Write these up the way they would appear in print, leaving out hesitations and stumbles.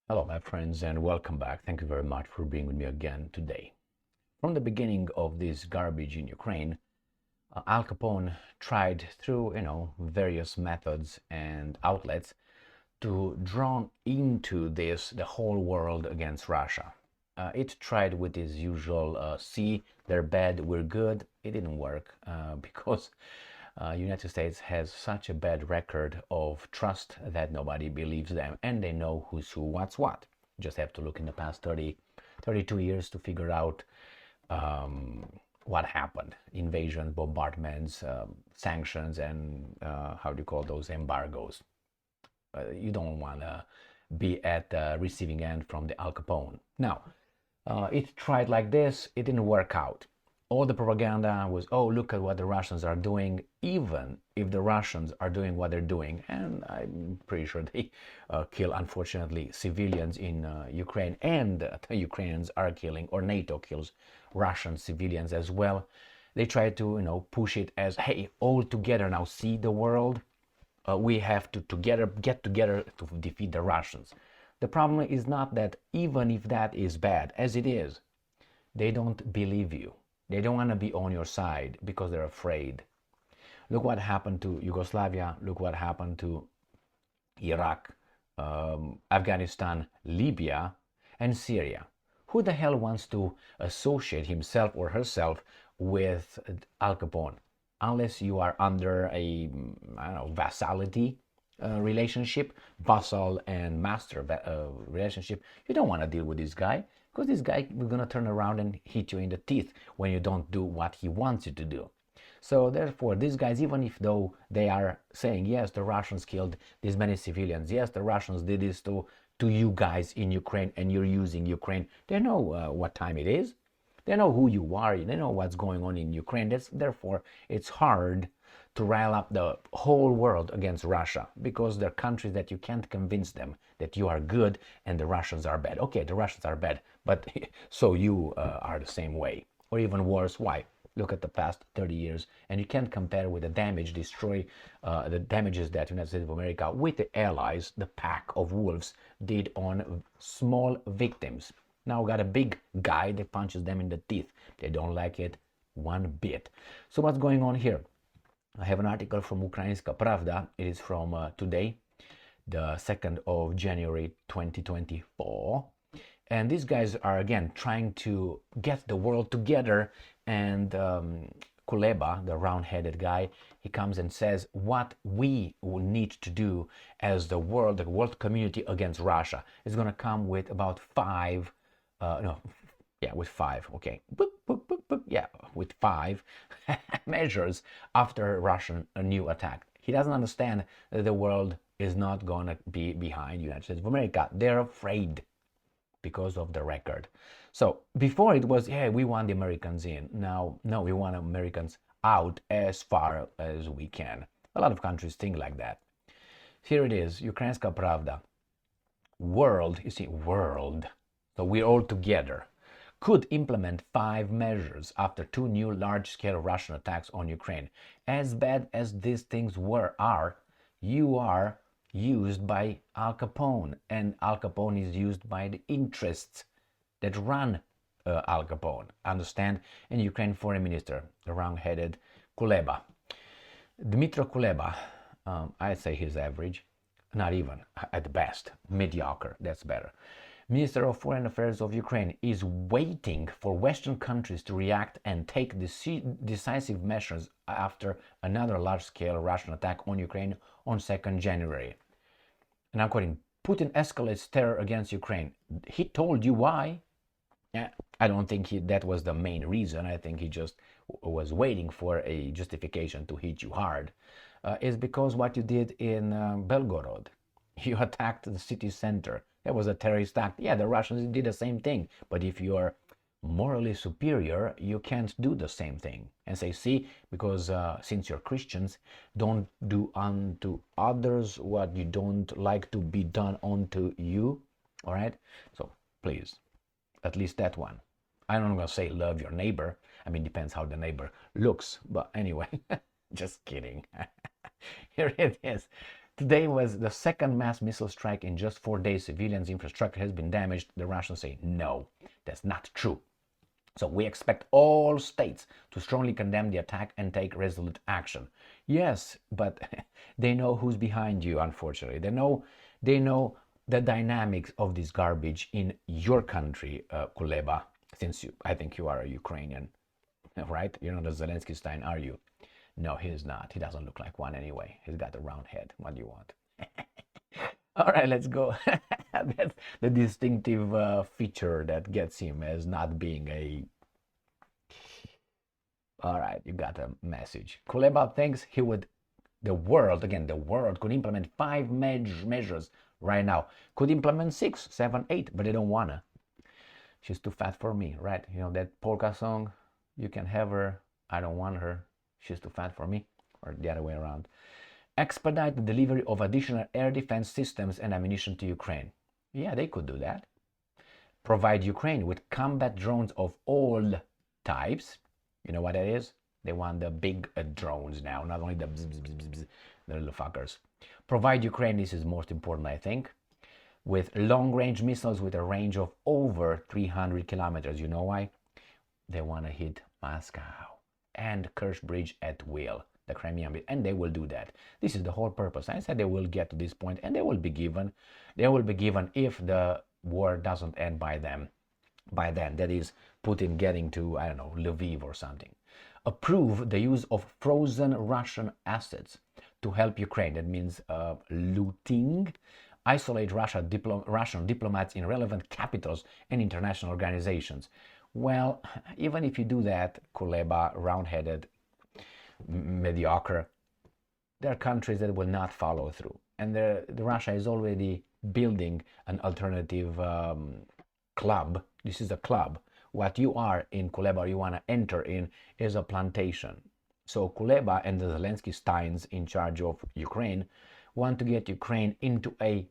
Hello, my friends, and welcome back. Thank you very much for being with me again today. From the beginning of this garbage in Ukraine, Al Capone tried through, various methods and outlets to draw into this the whole world against Russia. It tried with his usual, see, they're bad, we're good. It didn't work because United States has such a bad record of trust that nobody believes them and they know who's who, what's what. You just have to look in the past 32 years to figure out um, what happened: invasions, bombardments, sanctions, and how do you call those, embargoes. You don't want to be at the receiving end from the Al Capone. Now, it tried like this, it didn't work out. All the propaganda was, oh, look at what the Russians are doing, even if the Russians are doing what they're doing. And I'm pretty sure they kill, unfortunately, civilians in Ukraine, and the Ukrainians are killing, or NATO kills Russian civilians as well. They try to, push it as, hey, all together now, see the world. We have to get together to defeat the Russians. The problem is not that, even if that is bad, as it is, they don't believe you. They don't want to be on your side because they're afraid. Look what happened to Yugoslavia. Look what happened to Iraq, Afghanistan, Libya, and Syria. Who the hell wants to associate himself or herself with Al Capone? Unless you are under a, I don't know, vassality relationship, vassal and master relationship, you don't want to deal with this guy, because this guy is going to turn around and hit you in the teeth when you don't do what he wants you to do. So therefore, these guys, even if though they are saying, yes, the Russians killed these many civilians, yes, the Russians did this to you guys in Ukraine, and you're using Ukraine, they know what time it is. They know who you are. They know what's going on in Ukraine. Therefore, it's hard to rile up the whole world against Russia, because they're countries that you can't convince them that you are good and the Russians are bad. Okay, the Russians are bad, but so you are the same way, or even worse. Why? Look at the past 30 years, and you can't compare with the the damages that United States of America, with the allies, the pack of wolves, did on small victims. Now got a big guy that punches them in the teeth. They don't like it one bit. So what's going on here? I have an article from Ukrainska Pravda. It is from today, the 2nd of January 2024. And these guys are again trying to get the world together. And Kuleba, the round-headed guy, he comes and says what we need to do as the world community against Russia is going to come with about five no, yeah, with five, okay, boop, boop, boop, boop, yeah, with five measures after Russian a new attack. He doesn't understand that the world is not going to be behind the United States of America. They're afraid because of the record. So before it was, yeah, we want the Americans in. Now, no, we want Americans out as far as we can. A lot of countries think like that. Here it is, Ukrainska Pravda. World, you see, world. So we're all together. Could implement five measures after two new large-scale Russian attacks on Ukraine. As bad as these things you are used by Al Capone, and Al Capone is used by the interests that run Al Capone. Understand? And Ukraine Foreign Minister, the wrong-headed Kuleba. Dmytro Kuleba, I'd say he's average, not even, at best, mediocre, that's better. Minister of Foreign Affairs of Ukraine is waiting for Western countries to react and take decisive measures after another large-scale Russian attack on Ukraine on 2nd January. And I'm quoting, Putin escalates terror against Ukraine. He told you why. Yeah, I don't think that was the main reason. I think he just was waiting for a justification to hit you hard. Is because what you did in Belgorod. You attacked the city center. That was a terrorist act. Yeah, the Russians did the same thing. But if you are morally superior, you can't do the same thing. And say, see, because since you're Christians, don't do unto others what you don't like to be done unto you. All right? So please, at least that one. I'm not going to say love your neighbor. I mean, depends how the neighbor looks. But anyway, just kidding. Here it is. Today was the second mass missile strike in just 4 days. Civilians' infrastructure has been damaged. The Russians say, no, that's not true. So we expect all states to strongly condemn the attack and take resolute action. Yes, but they know who's behind you, unfortunately. They know the dynamics of this garbage in your country, Kuleba, since I think you are a Ukrainian, right? You're not a Zelensky Stein, are you? No, he's not. He doesn't look like one anyway. He's got a round head. What do you want? All right, let's go. That's the distinctive feature that gets him as not being a... All right, you got a message. Kuleba thinks the world could implement 5 measures right now. Could implement 6, 7, 8, but they don't wanna. She's too fat for me, right? You know that polka song? You can have her, I don't want her. She's too fat for me, or the other way around. Expedite the delivery of additional air defense systems and ammunition to Ukraine. Yeah, they could do that. Provide Ukraine with combat drones of all types. You know what that is? They want the big drones now, not only the bzz, bzz, bzz, bzz, the little fuckers. Provide Ukraine, this is most important, I think, with long-range missiles with a range of over 300 kilometers. You know why? They want to hit Moscow and Kerch Bridge at will, the Crimean Bridge, and they will do that. This is the whole purpose. I said they will get to this point, and they will be given. They will be given if the war doesn't end by then. That is, Putin getting to, I don't know, Lviv or something. Approve the use of frozen Russian assets to help Ukraine. That means looting. Isolate Russian diplomats in relevant capitals and international organizations. Well, even if you do that, Kuleba, round-headed, mediocre, there are countries that will not follow through. And Russia is already building an alternative club. This is a club. What you are in Kuleba, you want to enter in, is a plantation. So Kuleba and the Zelensky Steins in charge of Ukraine want to get Ukraine into a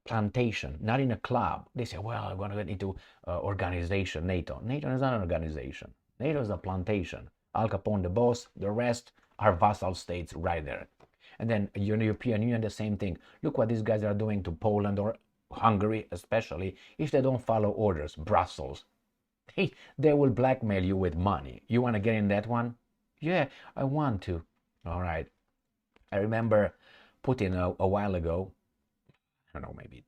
plantation, not in a club. They say, well, I'm going to get into organization, NATO. NATO is not an organization. NATO is a plantation. Al Capone the boss, the rest are vassal states right there. And then European Union, the same thing. Look what these guys are doing to Poland or Hungary, especially, if they don't follow orders. Brussels. They will blackmail you with money. You want to get in that one? Yeah, I want to. All right. I remember Putin a while ago, I don't know, maybe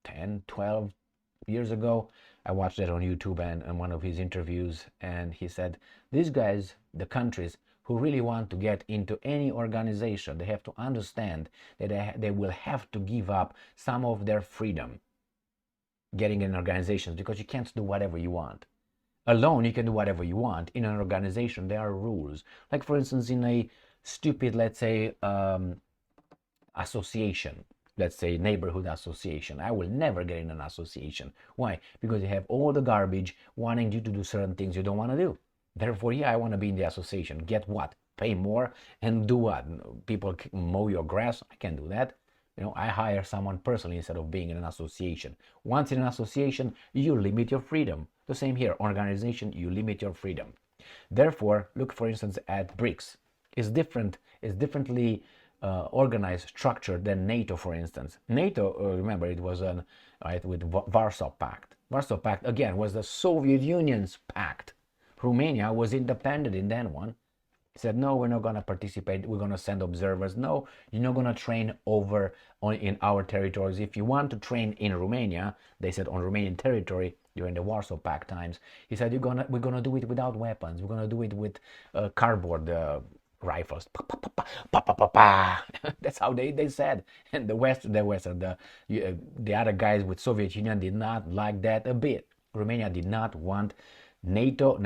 10, 12 years ago, I watched that on YouTube and one of his interviews, and he said, these guys, the countries who really want to get into any organization, they have to understand that they will have to give up some of their freedom getting in organizations, because you can't do whatever you want. Alone, you can do whatever you want. In an organization, there are rules. Like, for instance, in a stupid, let's say, association, let's say neighborhood association, I will never get in an association. Why? Because you have all the garbage wanting you to do certain things you don't want to do. Therefore, yeah, I want to be in the association. Get what? Pay more and do what? People mow your grass? I can't do that. You know, I hire someone personally instead of being in an association. Once in an association, you limit your freedom. The same here, organization, you limit your freedom. Therefore, look, for instance, at BRICS. It's differently organized, structured than NATO, for instance. NATO, remember, it was with Warsaw Pact. Warsaw Pact, again, was the Soviet Union's pact. Romania was independent in that one. Said, no, we're not going to participate. We're going to send observers. No, you're not going to train in our territories. If you want to train in Romania, they said on Romanian territory during the Warsaw Pact times, he said, we're going to do it without weapons. We're going to do it with cardboard rifles. Pa, pa, pa, pa, pa, pa, pa. That's how they said. And the other guys with Soviet Union did not like that a bit. Romania did not want NATO.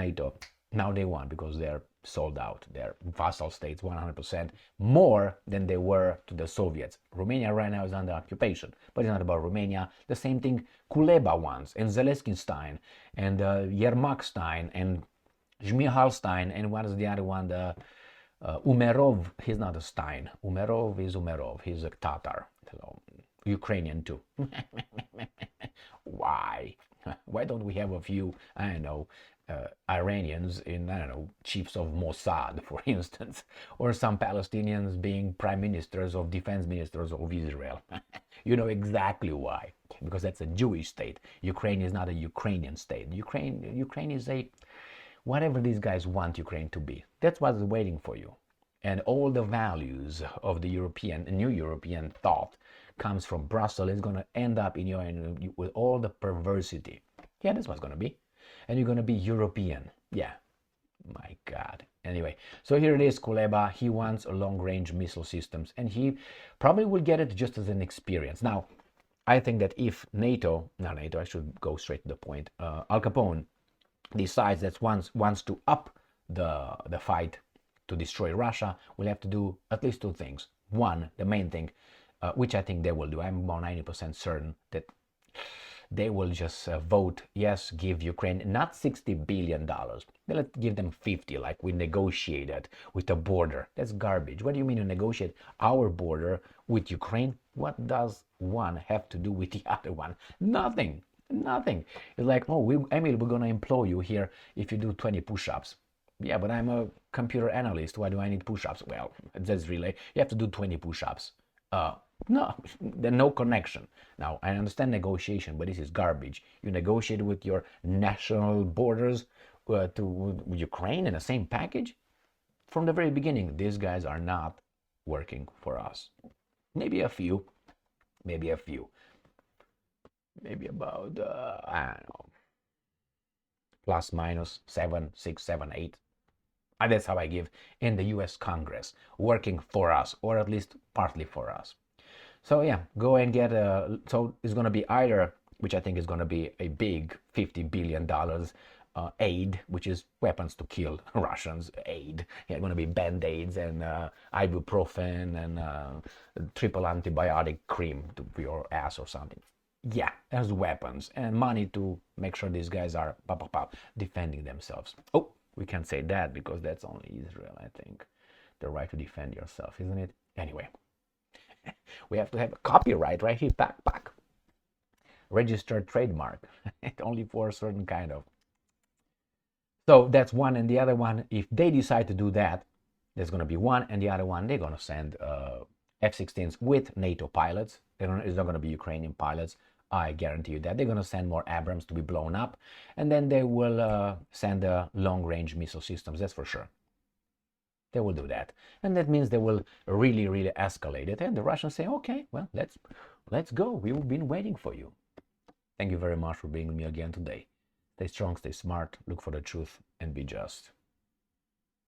Now they want, because they're sold out. They're vassal states 100% more than they were to the Soviets. Romania right now is under occupation, but it's not about Romania. The same thing Kuleba wants, and Zelensky Stein, and Yermak Stein, and Zmihal Stein, and what is the other one? Umerov. He's not a Stein. Umerov is Umerov. He's a Tatar. So, Ukrainian too. Why? Why don't we have a few, I don't know, Iranians in, I don't know, chiefs of Mossad, for instance, or some Palestinians being prime ministers or defense ministers of Israel. You know exactly why, because that's a Jewish state. Ukraine is not a Ukrainian state. Ukraine is a whatever these guys want Ukraine to be. That's what's waiting for you. And all the values of the new European thought comes from Brussels. Is going to end up in with all the perversity. Yeah, that's what's going to be. And you're going to be European. Yeah, my God. Anyway, so here it is, Kuleba. He wants a long-range missile systems, and he probably will get it just as an experience. Now, I think that if NATO, I should go straight to the point, Al Capone decides that wants to up the fight to destroy Russia, we'll have to do at least two things. One, the main thing, which I think they will do. I'm about 90% certain that they will just vote, yes, give Ukraine not $60 billion. Let's give them 50, like we negotiated with a border. That's garbage. What do you mean to negotiate our border with Ukraine? What does one have to do with the other one? Nothing. Nothing. It's like, oh, Emil, we're going to employ you here if you do 20 push-ups. Yeah, but I'm a computer analyst. Why do I need push-ups? Well, that's really, you have to do 20 push-ups. No, there's no connection. Now, I understand negotiation, but this is garbage. You negotiate with your national borders to Ukraine in the same package? From the very beginning, these guys are not working for us. Maybe a few. Maybe about, I don't know, plus minus 7, 6, 7, 8. And that's how I give in the US Congress, working for us, or at least partly for us. So yeah, go and get so it's going to be either, which I think is going to be a big $50 billion aid, which is weapons to kill Russians aid. Yeah, going to be band-aids and ibuprofen and triple antibiotic cream to your ass or something. Yeah, as weapons and money to make sure these guys are defending themselves. Oh, we can't say that because that's only Israel, I think. The right to defend yourself, isn't it? Anyway, we have to have a copyright right here, back. Registered trademark, only for a certain kind of. So that's one, and the other one, if they decide to do that, there's going to be one, and the other one, they're going to send F-16s with NATO pilots. It's not going to be Ukrainian pilots. I guarantee you that. They're going to send more Abrams to be blown up, and then they will send long-range missile systems, that's for sure. They will do that. And that means they will really, really escalate it. And the Russians say, okay, well, let's go. We've been waiting for you. Thank you very much for being with me again today. Stay strong, stay smart, look for the truth, and be just.